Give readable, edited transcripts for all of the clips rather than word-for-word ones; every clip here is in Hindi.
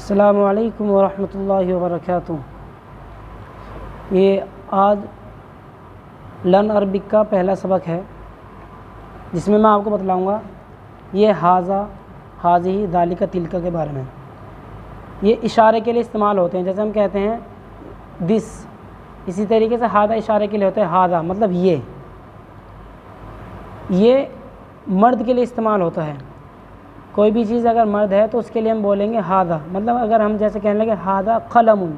अस्सलामु अलैकुम वरहमतुल्लाहि वबरकातुहू। ये आज लर्न अरबिक का पहला सबक है जिसमें मैं आपको बतलाऊँगा ये हाज़ा, हाज़िही, दालिका, तिलका के बारे में। ये इशारे के लिए इस्तेमाल होते हैं। जैसे हम कहते हैं दिस, इसी तरीके से हादा इशारे के लिए होता है। हादा मतलब ये मर्द के लिए इस्तेमाल होता है। कोई भी चीज़ अगर मर्द है तो उसके लिए हम बोलेंगे हादा। मतलब अगर हम जैसे कहने लगे हादा कलमुन,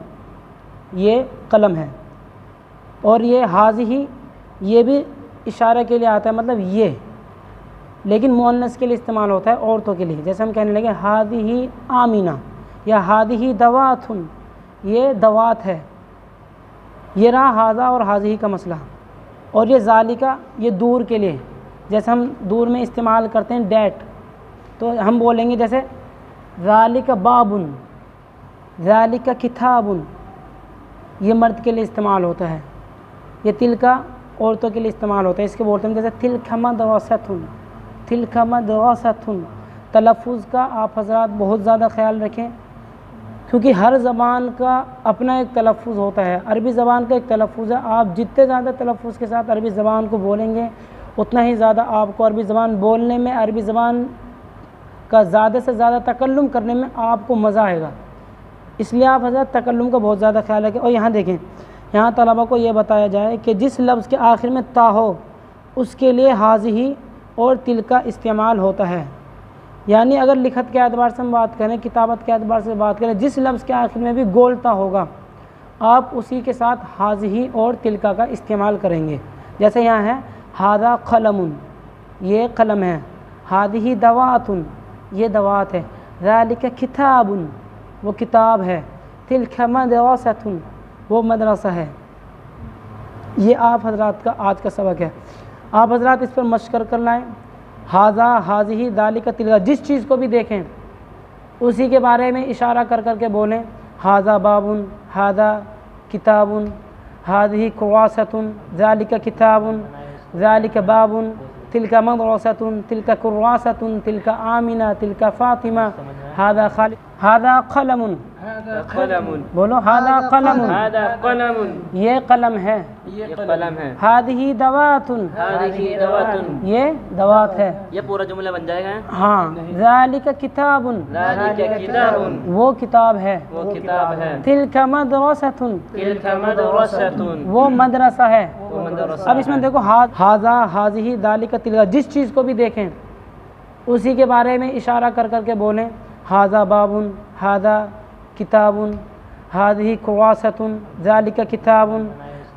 ये कलम है। और ये हाज़िही, ये भी इशारे के लिए आता है, मतलब ये, लेकिन मुअन्नस के लिए इस्तेमाल होता है, औरतों के लिए। जैसे हम कहने लगे हादिही आमीना या हादिही दवातुन, ये दवात है। ये रहा हाज़ा और हाज़िही का मसला। और ये ज़ालिका, ये दूर के लिए। जैसे हम दूर में इस्तेमाल करते हैं डैट, तो हम बोलेंगे जैसे ज़ालिका बाबुन, ज़ालिका किताबुन, ये मर्द के लिए इस्तेमाल होता है। ये तिलका औरतों के लिए इस्तेमाल होता है। इसके बोलते हैं जैसे तिलका मदरसतुन, तिलका मदरसतुन। तलफ़ुज़ का आप हज़रात बहुत ज़्यादा ख्याल रखें, क्योंकि हर ज़बान का अपना एक तलफ़ुज़ होता है। अरबी ज़बान का एक तलफ़ुज़ है। आप जितने ज़्यादा तलफ़ुज़ के साथ अरबी ज़बान को बोलेंगे उतना ही ज़्यादा आपको अरबी ज़बान बोलने में, अरबी ज़बान का ज़्यादा से ज़्यादा तकल्लुम करने में आपको मज़ा आएगा। इसलिए आप हज़रत तकल्लुम का बहुत ज़्यादा ख्याल रखें। और यहाँ देखें, यहाँ तलबा को ये बताया जाए कि जिस लफ्ज़ के आखिर में ता हो उसके लिए हाज़िही और तिलका इस्तेमाल होता है। यानी अगर लिखत के एतबार से हम बात करें, किताबत के एतबार से बात करें, जिस लफ्ज़ के आखिर में भी गोलता होगा आप उसी के साथ हाज़िही और तिलका का इस्तेमाल करेंगे। जैसे यहाँ है हादा कलमुन, ये कलम है। हादिही दवातुन, ये दवात है। ज़ालिका किताबुन, वो किताब है। तिलका मदरसतुन, वो मदरसा है। ये आप हज़रात का आज का सबक है। आप हज़रात इस पर मशक़ कर लाएँ। हाज़ा, हाज़िही, दालिका, तिलका, जिस चीज़ को भी देखें उसी के बारे में इशारा कर कर के बोलें। हाज़ा बाबुन, हादा किताबुन, हादिही कुर्रासतुन, ज़ालिका किताबुन, ज़ालिका बाबुन, तिलका मदरसतुन, तिलका कुर्रासतुन, तिलका आमिना, तिलका फ़ातिमा, हादा खालिद, हादा कलमुन, बोलो हादा कलमुन, हादा कलमुन, ये कलम है। ये कलम है। हादिही दवातुन, हादिही दवातुन, ये दवात है। ये पूरा जुमला बन जाएगा। हाँ। ज़ालिका किताबुन, ज़ालिका किताबुन, वो किताब है। वो किताब है। तिलका मदरसतुन, तिलका मदरसतुन, वो मदरसा है। वो मदरसा अब इसमें देखो हाज़ा, हाज़िही, दालिका, तिलका, जिस चीज़ को भी देखें उसी के बारे में इशारा कर कर के बोलें। हाज़ा बाबुन, हादा किताबुन, हादिही कुर्रासतुन, ज़ालिका किताबुन,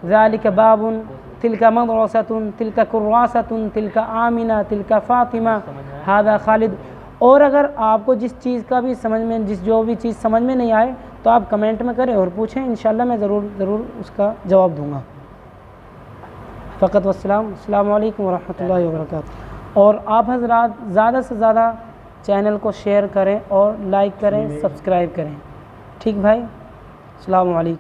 ज़ालिका बाबुन, तिलका मदरसतुन, तिलका कुर्रासतुन, तिलका आमिना, तिलका फ़ातिमा, हादा खालिद। और अगर आपको जिस चीज़ का भी समझ में, जो भी चीज़ समझ में नहीं आए तो आप कमेंट में करें और पूछें, इंशाल्लाह मैं ज़रूर उसका जवाब दूँगा। फ़क़त वस्सलाम, अस्सलामु अलैकुम वरहमतुल्लाहि वबरकातुहू। और आप हज़रात ज़्यादा से ज़्यादा चैनल को शेयर करें और लाइक करें, सब्सक्राइब करें। ठीक भाई, अस्सलामु अलैकुम।